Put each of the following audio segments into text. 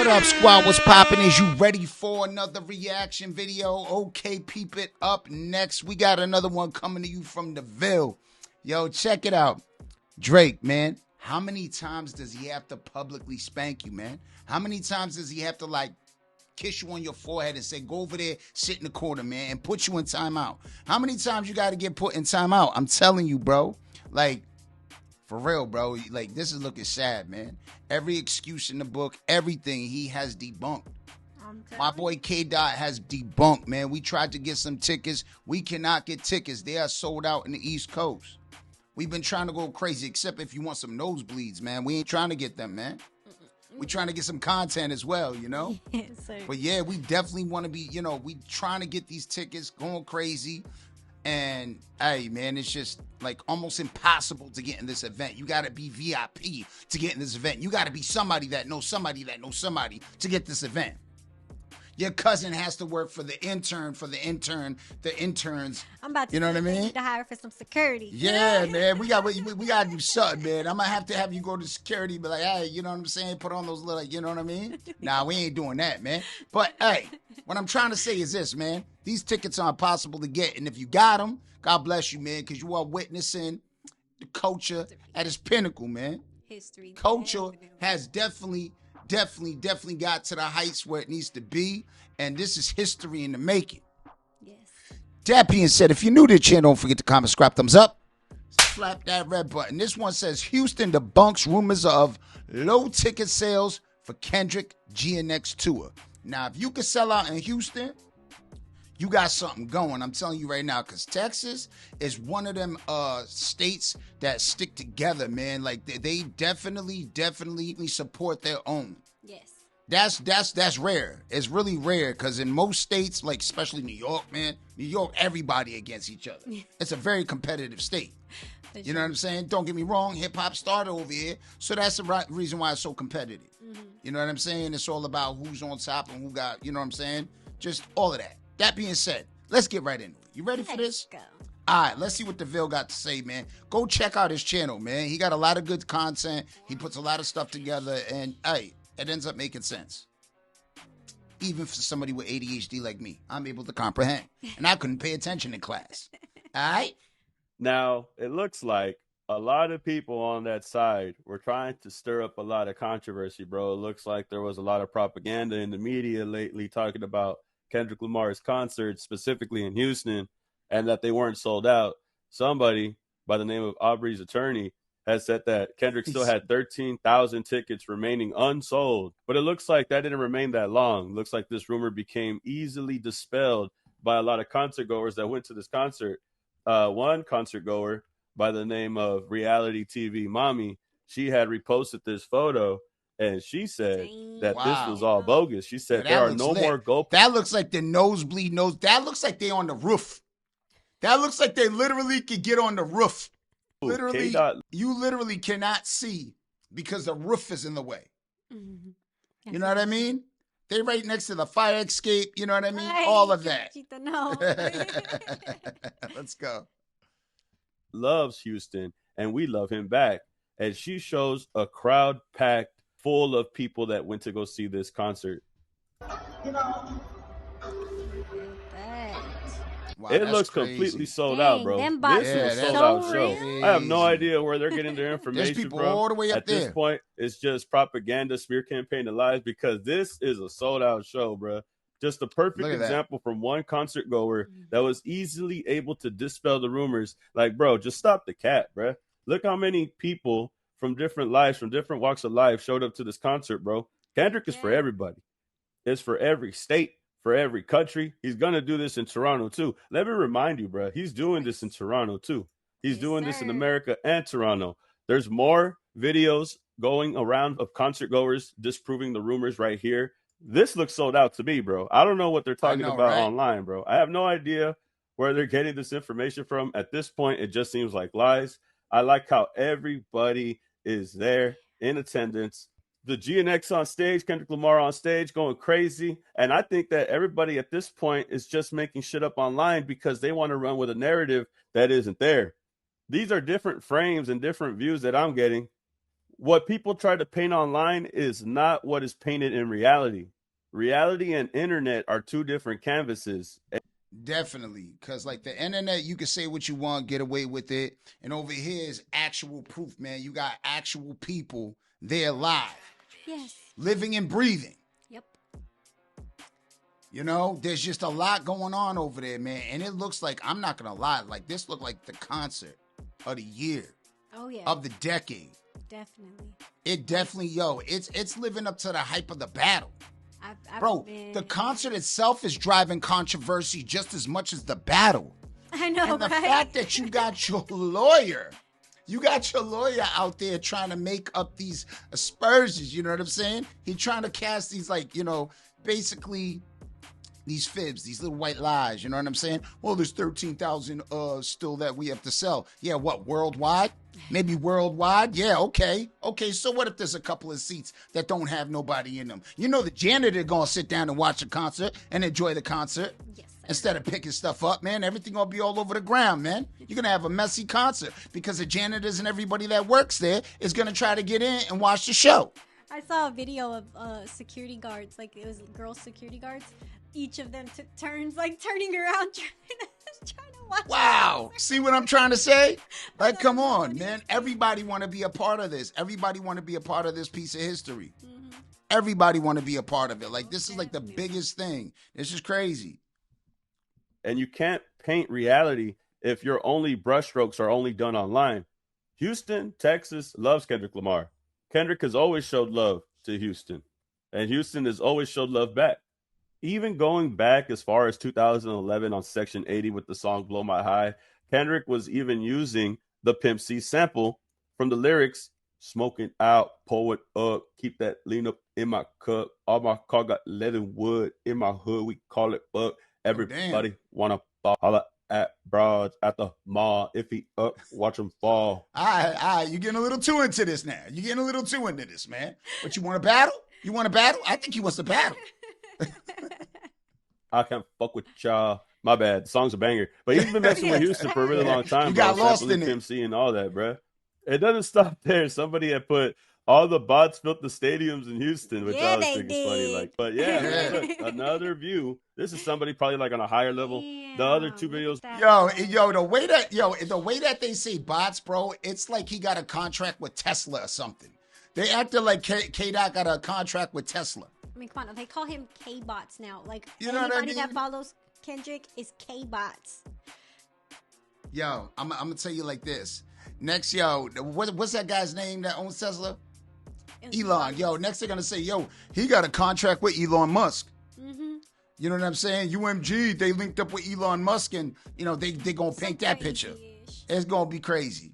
What up, squad? What's poppin'? Is you ready for another reaction video? Okay, peep it. Up next, we got another one coming to you from the Ville. Yo, check it out. Drake, man, how many times does he have to publicly spank you, man? How many times does he have to, like, kiss you on your forehead and say, go over there, sit in the corner, man, and put you in timeout? How many times you got to get put in timeout? I'm telling you, bro. Like, for real, bro. Like, this is looking sad, man. Every excuse in the book, everything he has debunked. My boy K-Dot has debunked, man. We tried to get some tickets. We cannot get tickets. They are sold out in the East Coast. We've been trying to go crazy, except if you want some nosebleeds, man. We ain't trying to get them, man. We trying to get some content as well, you know? Yes, sir. But yeah, we definitely want to be, you know, we trying to get these tickets going crazy. And, hey, man, it's just, like, almost impossible to get in this event. You got to be VIP to get in this event. You got to be somebody that knows somebody that knows somebody to get this event. Your cousin has to work for the interns. I'm about to, you know what I mean? Need to hire for some security. Yeah, man, we got to do something, man. I might have to have you go to security, be like, hey, you know what I'm saying? Put on those little, you know what I mean? Nah, we ain't doing that, man. But hey, what I'm trying to say is this, man. These tickets are impossible to get, and if you got them, God bless you, man, because you are witnessing the culture at its pinnacle, man. History. Culture has definitely got to the heights where it needs to be, and this is history in the making. Yes. That being said, if you're new to the channel, don't forget to comment, subscribe, thumbs up, slap that red button. This one says, Houston debunks rumors of low ticket sales for Kendrick GNX tour. Now, if you can sell out in Houston, you got something going. I'm telling you right now, because Texas is one of them states that stick together, man. Like, they definitely support their own. Yes. That's rare. It's really rare, because in most states, like especially New York, man, New York, everybody against each other. It's a very competitive state. You know what I'm saying? Don't get me wrong, hip-hop started over here, so that's the reason why it's so competitive. You know what I'm saying? It's all about who's on top and who got, you know what I'm saying? Just all of that. That being said, let's get right into it. You ready for this? Go. All right, let's see what the Ville got to say, man. Go check out his channel, man. He got a lot of good content. He puts a lot of stuff together, and, hey, it ends up making sense. Even for somebody with ADHD like me, I'm able to comprehend. And I couldn't pay attention in class. All right? Now, it looks like a lot of people on that side were trying to stir up a lot of controversy, bro. It looks like there was a lot of propaganda in the media lately talking about Kendrick Lamar's concerts, specifically in Houston, and that they weren't sold out. Somebody by the name of Aubrey's attorney has said that Kendrick still had 13,000 tickets remaining unsold. But it looks like that didn't remain that long. It looks like this rumor became easily dispelled by a lot of concert goers that went to this concert. One concert goer by the name of Reality TV Mommy, she had reposted this photo, and she said that this was all bogus. She said there are no more GoPros. That looks like the nosebleed nose. That looks like they on the roof. That looks like they literally could get on the roof. Literally, you literally cannot see because the roof is in the way. You know what I mean? They right next to the fire escape. You know what I mean? All of that. Let's go. Loves Houston, and we love him back. And she shows a crowd packed full of people that went to go see this concert. You know, Wow, it looks completely sold out, bro. This is a sold out show. I have no idea where they're getting their information people from. all the way up At there. this point, it's just propaganda, smear campaign to lies, because this is a sold out show, bro. Just a perfect example from one concert goer that was easily able to dispel the rumors. Like, bro, just stop the cat, bro. Look how many people from different lives, from different walks of life showed up to this concert, bro. Kendrick is for everybody. It's for every state, for every country. He's going to do this in Toronto, too. Let me remind you, bro, he's doing this in Toronto, too. He's doing this in America and Toronto. There's more videos going around of concert goers disproving the rumors right here. This looks sold out to me, bro. I don't know what they're talking about online, bro. I have no idea where they're getting this information from. At this point, it just seems like lies. I like how everybody is there in attendance. The GNX on stage, Kendrick Lamar on stage, going crazy. And I think that everybody at this point is just making shit up online because they want to run with a narrative that isn't there. These are different frames and different views that I'm getting. what people try to paint online is not what is painted in reality. Reality and internet are two different canvases. Definitely, because like the internet, you can say what you want, get away with it, and over here is actual proof, man. You got actual people there live, yes, living and breathing. Yep. You know, there's just a lot going on over there, man, and it looks like, I'm not gonna lie, like this looked like the concert of the year, Oh yeah. of the decade. Definitely. It definitely, it's living up to the hype of the battle. Bro, the concert itself is driving controversy just as much as the battle. I know, and the right? fact that you got your lawyer out there trying to make up these aspersions, you know what I'm saying? He's trying to cast these, like, you know, basically these fibs, these little white lies, you know what I'm saying? Well, there's 13,000 still that we have to sell. Yeah, what, worldwide? Maybe worldwide? Yeah, okay. Okay, so what if there's a couple of seats that don't have nobody in them? You know the janitor gonna sit down and watch a concert and enjoy the concert. Yes, sir. Instead of picking stuff up, man. Everything gonna be all over the ground, man. You're gonna have a messy concert because the janitors and everybody that works there is gonna try to get in and watch the show. I saw a video of security guards, like it was girl security guards. Each of them took turns, like turning around, trying to watch. Wow. See what I'm trying to say? Like, come on, man. Everybody want to be a part of this. Everybody want to be a part of this piece of history. Mm-hmm. Everybody want to be a part of it. Like, this is like the biggest thing. It's just crazy. And you can't paint reality if your only brushstrokes are only done online. Houston, Texas loves Kendrick Lamar. Kendrick has always showed love to Houston, and Houston has always showed love back. Even going back as far as 2011 on Section 80 with the song Blow My High, Kendrick was even using the Pimp C sample from the lyrics, smoking out, pull it up, keep that lean up in my cup. All my car got leather wood. In my hood, we call it buck. Everybody wanna fall. Holla at broads at the mall. If he up, watch him fall. All right, you're getting a little too into this now. You're getting a little too into this, man. But you want to battle? You want to battle? I think he wants to battle. I can't fuck with y'all. My bad. The song's a banger. But he's been messing with Houston for a really long time. You got lost in it. Pimp C and all that, bro. It doesn't stop there. Somebody had put all the bots built the stadiums in Houston, which I was thinking funny. Like, but yeah, look, another view. This is somebody probably like on a higher level. Yeah, the other two videos. The way that they say bots, bro, it's like he got a contract with Tesla or something. They acted like K-Dot got a contract with Tesla. I mean, come on, they call him K-Bots now. Like, you know anybody that follows Keendrick is K-Bots. Yo, I'm going to tell you like this. Next, what's that guy's name that owns Tesla? Elon. Yo, next they're going to say, he got a contract with Elon Musk. Mm-hmm. You know what I'm saying? UMG, they linked up with Elon Musk and, they going to paint that picture. It's going to be crazy.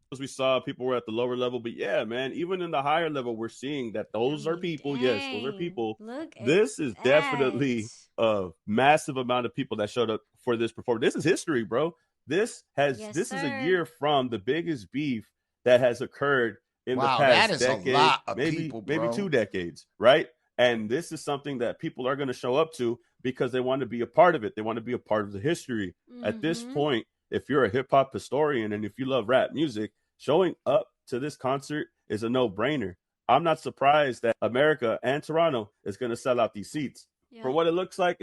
As we saw, people were at the lower level, but yeah, man, even in the higher level, we're seeing that those are people. Dang. Yes, those are people. This is definitely a massive amount of people that showed up for this performance. This is history, bro. This is a year from the biggest beef that has occurred in the past decade, a lot of people, bro. Maybe 2 decades, right? And this is something that people are going to show up to because they want to be a part of it. They want to be a part of the history. Mm-hmm. At this point, if you're a hip-hop historian and if you love rap music, showing up to this concert is a no-brainer. I'm not surprised that America and Toronto is going to sell out these seats. Yeah. For what it looks like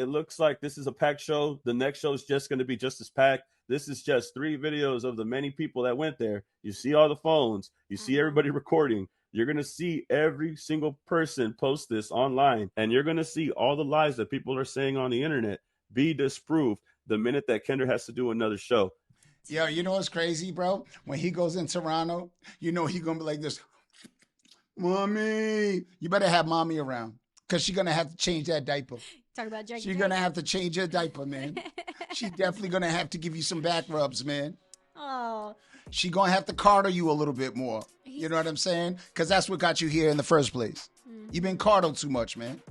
this is a packed show. The next show is just going to be just as packed. This is just 3 videos of the many people that went there. You see all the phones. You see everybody recording. You're going to see every single person post this online, and you're going to see all the lies that people are saying on the internet be disproved the minute that Keendrick has to do another show. Yo, you know what's crazy, bro? When he goes in Toronto, he going to be like this, Mommy. You better have Mommy around because she's going to have to change that diaper. Talk about Jackie. She's going to have to change her diaper, man. She's definitely going to have to give you some back rubs, man. Oh. She going to have to carter you a little bit more. You know what I'm saying? Because that's what got you here in the first place. Mm-hmm. You've been coddled too much, man.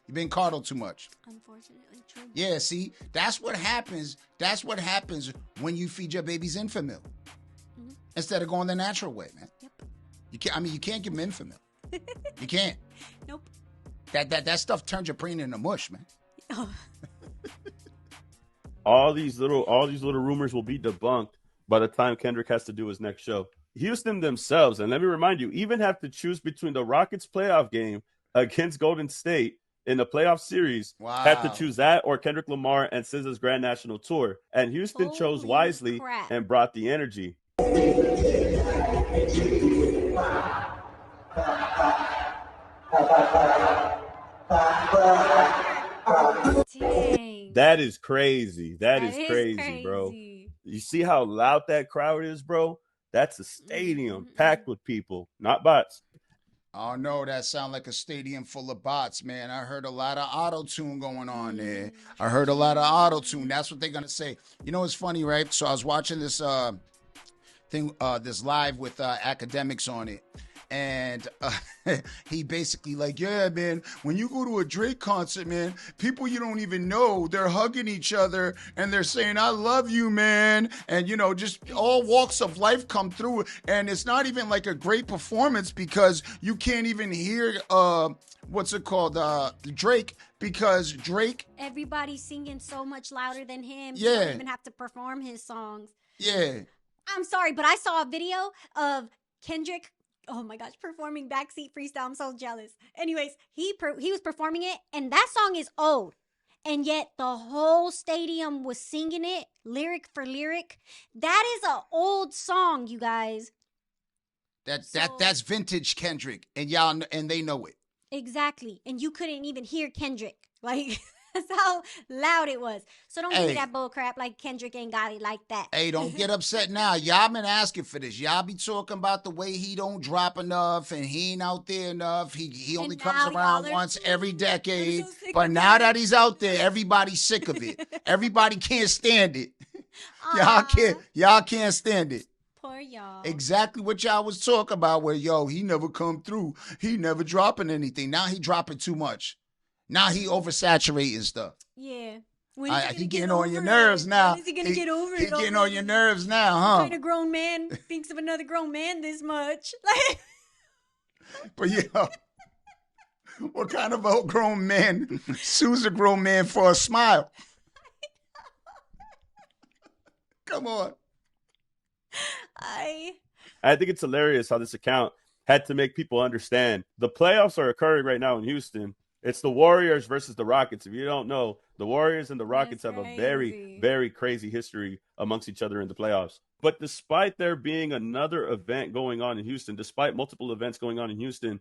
You've been coddled too much. Unfortunately, true. Yeah, see? That's what happens. That's what happens when you feed your babies Infamil. Mm-hmm. Instead of going the natural way, man. Yep. You can't give them Infamil. You can't. Nope. That stuff turns your brain into mush, man. Oh. all these little rumors will be debunked by the time Keendrick has to do his next show. Houston themselves, and let me remind you, even have to choose between the Rockets playoff game against Golden State in the playoff series, have to choose that or Kendrick Lamar and SZA's Grand National Tour. And Houston chose wisely and brought the energy. Dang. That is crazy. That is crazy, bro. You see how loud that crowd is, bro? That's a stadium packed with people, not bots. Oh, no, that sound like a stadium full of bots, man. I heard a lot of auto-tune going on there. I heard a lot of auto-tune. That's what they're going to say. You know, it's funny, right? So I was watching this thing, this live with academics on it. And he basically like, yeah, man, when you go to a Drake concert, man, people you don't even know, they're hugging each other and they're saying, I love you, man. And, you know, just all walks of life come through. And it's not even like a great performance because you can't even hear, what's it called, Drake, because Drake. Everybody's singing so much louder than him. Yeah. You don't even have to perform his songs. Yeah. I'm sorry, but I saw a video of Keendrick. Oh my gosh, performing Backseat Freestyle. I'm so jealous. Anyways, he was performing it, and that song is old. And yet the whole stadium was singing it, lyric for lyric. That is an old song, you guys. That's vintage Kendrick, and y'all, and they know it. Exactly. And you couldn't even hear Keendrick. Like, that's how loud it was. So don't give me that bull crap like Keendrick ain't got it like that. Hey, don't get upset now. Y'all been asking for this. Y'all be talking about the way he don't drop enough and he ain't out there enough. He only comes around once every decade. So but now that he's out there, everybody's sick of it. Everybody can't stand it. Y'all can't stand it. Poor y'all. Exactly what y'all was talking about where, he never come through. He never dropping anything. Now he dropping too much. Now he oversaturating stuff. Yeah. He getting on your nerves now. When is he going to get over it? He getting on your nerves now, huh? What kind of grown man thinks of another grown man this much? Like, but what kind of a grown man sues a grown man for a smile? Come on. I think it's hilarious how this account had to make people understand the playoffs are occurring right now in Houston. It's the Warriors versus the Rockets. If you don't know, the Warriors and the Rockets have a very, very crazy history amongst each other in the playoffs. But despite there being another event going on in Houston, despite multiple events going on in Houston,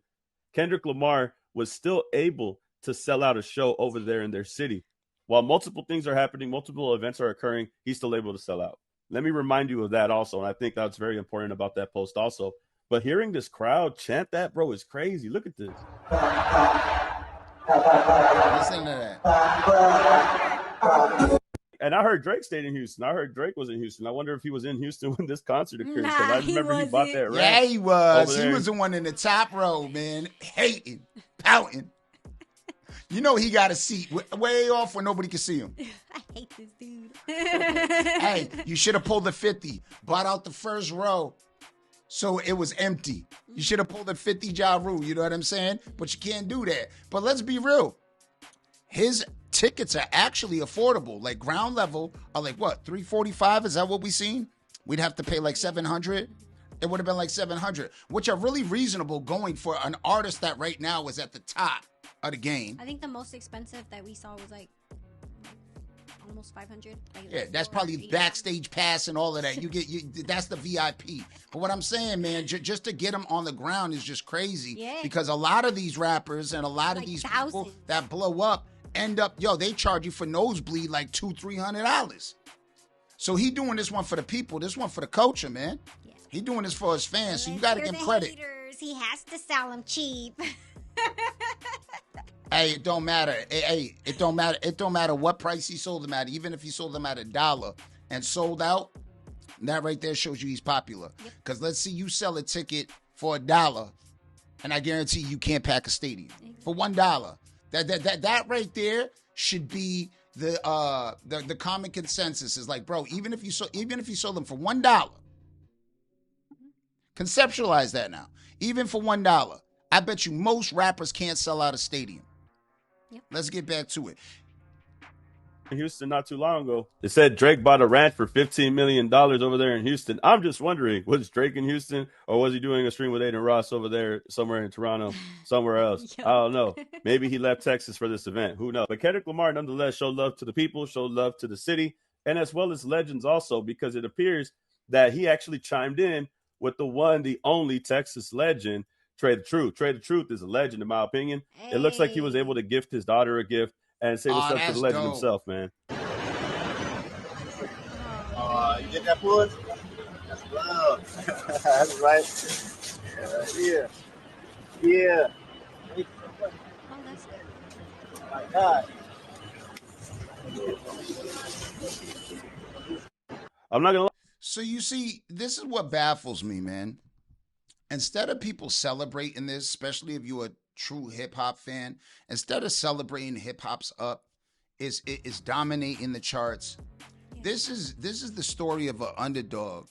Kendrick Lamar was still able to sell out a show over there in their city. While multiple things are happening, multiple events are occurring, he's still able to sell out. Let me remind you of that also. And I think that's very important about that post also. But hearing this crowd chant that, bro, is crazy. Look at this. Listen to that. And I heard Drake stayed in Houston. I heard Drake was in Houston. I wonder if he was in Houston when this concert occurred. Because I remember he bought that rap. Yeah, he was. He was the one in the top row, man. Hating, pouting. You know he got a seat way off where nobody can see him. I hate this dude. Hey, you should have pulled the 50. Bought out the first row. So it was empty. You should have pulled a 50 Ja Rule, you know what I'm saying? But you can't do that. But let's be real. His tickets are actually affordable. Like ground level are like what, $345? Is that what we seen? We'd have to pay like $700. It would have been like $700, which are really reasonable going for an artist that right now is at the top of the game. I think the most expensive that we saw was like almost 500. Yeah, that's probably backstage pass and all of that. That's the VIP. But what I'm saying, man, just to get them on the ground is just crazy. Yeah. Because a lot of these rappers and a lot of these people that blow up end up, they charge you for nosebleed like $200-$300. So he doing this one for the people, this one for the culture, man. Yeah. He doing this for his fans, so you got to give him credit. Haters. He has to sell them cheap. Hey, it don't matter. Hey, it don't matter. It don't matter what price he sold them at. Even if he sold them at $1 and sold out, that right there shows you he's popular. Because let's see you sell a ticket for $1, and I guarantee you can't pack a stadium for $1. That right there should be the common consensus. Is like, bro, even if you sold them for $1, conceptualize that now. Even for $1, I bet you most rappers can't sell out a stadium. Yep. Let's get back to it. in Houston not too long ago. It said Drake bought a ranch for $15 million over there in Houston. I'm just wondering, was Drake in Houston or was he doing a stream with Aiden Ross over there somewhere in Toronto, somewhere else? I don't know. Maybe he left Texas for this event. Who knows? But Kendrick Lamar nonetheless showed love to the people, showed love to the city, and as well as legends also, because it appears that he actually chimed in with the one, the only Texas legend, Trey the Truth. Trey the Truth is a legend, in my opinion. Hey. It looks like he was able to gift his daughter a gift and say what's up to the legend himself, man. You get that food? That's love. That's right. Yeah. Yeah. Oh, that's good. My God. I'm not gonna lie. So you see, this is what baffles me, man. Instead of people celebrating this, especially if you're a true hip hop fan, instead of celebrating hip hop's up, is dominating the charts. Yeah. This is the story of an underdog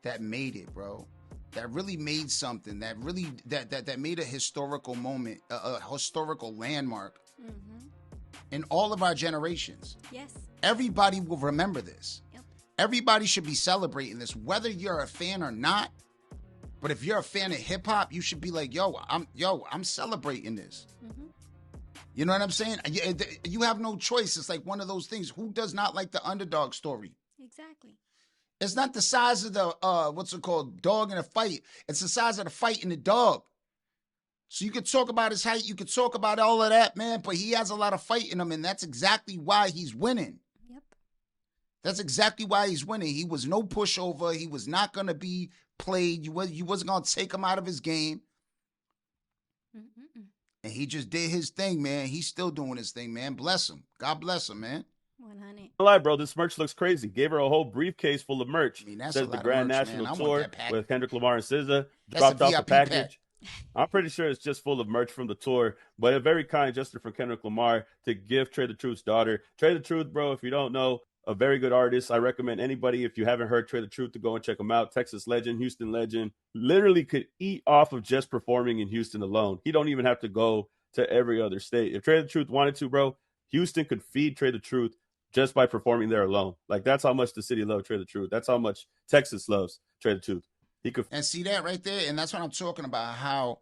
that made it, bro. That really made something. That really that made a historical moment, a historical landmark in all of our generations. Yes. Everybody will remember this. Yep. Everybody should be celebrating this, whether you're a fan or not. But if you're a fan of hip hop, you should be like, I'm celebrating this. Mm-hmm. You know what I'm saying? You have no choice. It's like one of those things. Who does not like the underdog story? Exactly. It's not the size of the dog in a fight. It's the size of the fight in the dog. So you could talk about his height, you could talk about all of that, man, but he has a lot of fight in him, and that's exactly why he's winning. Yep. That's exactly why he's winning. He was no pushover. He was not going to be played. You wasn't going to take him out of his game. Mm-mm. And he just did his thing, man. He's still doing his thing, man. Bless him. God bless him, man. 100. Lie, bro. This merch looks crazy. Gave her a whole briefcase full of merch. I mean, that's says the Grand merch, National man. Tour with Kendrick Lamar and SZA. Dropped off the package. Pack. I'm pretty sure it's just full of merch from the tour, but a very kind gesture from Kendrick Lamar to give Trey the Truth's daughter. Trey the Truth, bro, if you don't know, a very good artist. I recommend anybody, if you haven't heard Trey the Truth, to go and check him out. Texas legend, Houston legend. Literally could eat off of just performing in Houston alone. He don't even have to go to every other state. If Trey the Truth wanted to, bro, Houston could feed Trey the Truth just by performing there alone. Like, that's how much the city loves Trey the Truth. That's how much Texas loves Trey the Truth. He could. And see that right there? And that's what I'm talking about, how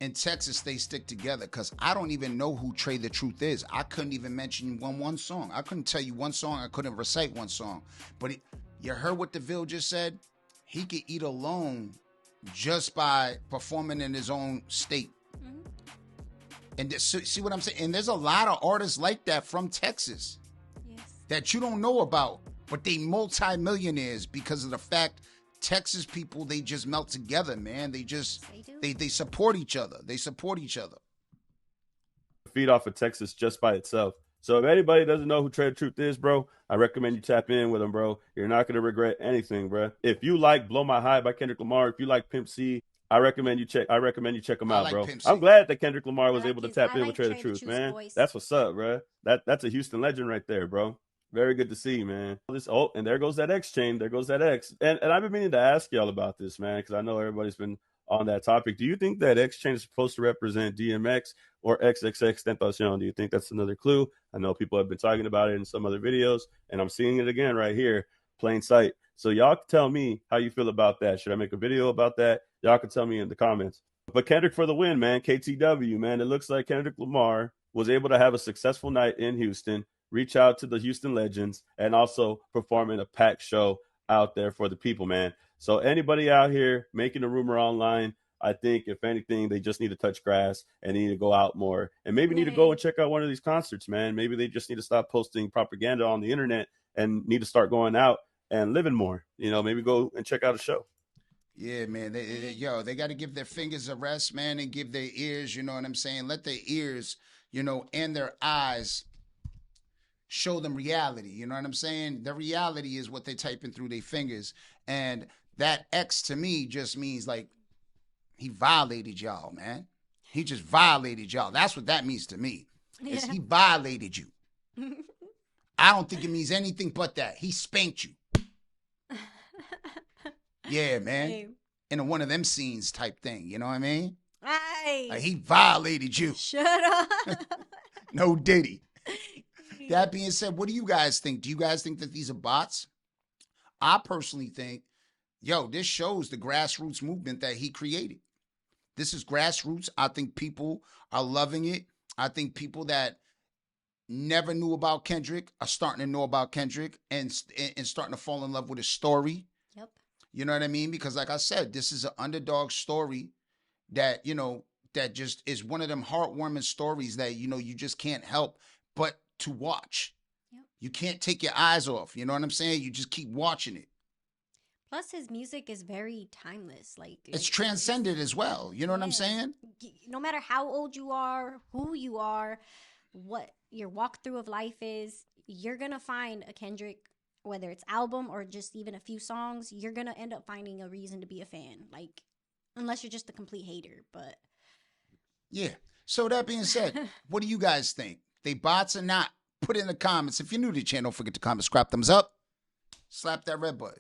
in Texas they stick together, because I don't even know who Trey the Truth is. I couldn't even mention one song. I couldn't tell you one song. I couldn't recite one song. But you heard what DeVille just said? He could eat alone just by performing in his own state. Mm-hmm. And see what I'm saying? And there's a lot of artists like that from Texas. Yes. That you don't know about, but they multi-millionaires because of the fact Texas people, they just melt together, man. They support each other. They support each other. Feed off of Texas just by itself. So if anybody doesn't know who Trey the Truth is, bro, I recommend you tap in with him, bro. You're not going to regret anything, bro. If you like Blow My High by Kendrick Lamar, if you like Pimp C, I recommend you check him out, bro. I'm glad that Kendrick Lamar was able to tap in with Trey the Truth, man. Voice. That's what's up, bro. That's a Houston legend right there, bro. Very good to see, man. And there goes that X chain. There goes that X. And I've been meaning to ask y'all about this, man, because I know everybody's been on that topic. Do you think that X chain is supposed to represent DMX or XXXTentacion? Do you think that's another clue? I know people have been talking about it in some other videos, and I'm seeing it again right here, plain sight. So y'all can tell me how you feel about that. Should I make a video about that? Y'all can tell me in the comments. But Kendrick for the win, man. KTW, man. It looks like Kendrick Lamar was able to have a successful night in Houston, reach out to the Houston legends, and also perform in a packed show out there for the people, man. So anybody out here making a rumor online, I think, if anything, they just need to touch grass and need to go out more. And maybe need to go and check out one of these concerts, man. Maybe they just need to stop posting propaganda on the internet and need to start going out and living more. You know, maybe go and check out a show. Yeah, man. They got to give their fingers a rest, man, and give their ears, you know what I'm saying? Let their ears, and their eyes show them reality. You know what I'm saying? The reality is what they're typing through their fingers. And that X to me just means like he violated y'all, man. He just violated y'all. That's what that means to me. Is he violated you. I don't think it means anything but that. He spanked you. Yeah, man. Hey. In one of them scenes type thing. You know what I mean? Hey. Like he violated you. Shut up. No Diddy. That being said, what do you guys think? Do you guys think that these are bots? I personally think, yo, this shows the grassroots movement that he created. This is grassroots. I think people are loving it. I think people that never knew about Kendrick are starting to know about Kendrick and starting to fall in love with his story. Yep. You know what I mean? Because like I said, this is an underdog story that, you know, that just is one of them heartwarming stories that, you know, you just can't help but to watch. Yep. You can't take your eyes off. You know what I'm saying? You just keep watching it. Plus, his music is very timeless. Like It's transcended as well. You know what I'm saying? No matter how old you are, who you are, what your walkthrough of life is, you're going to find a Kendrick, whether it's album or just even a few songs, you're going to end up finding a reason to be a fan. Like, unless you're just a complete hater, but. Yeah. So that being said, what do you guys think? They bots or not? Put it in the comments. If you're new to the channel, don't forget to comment, subscribe, thumbs up, slap that red button.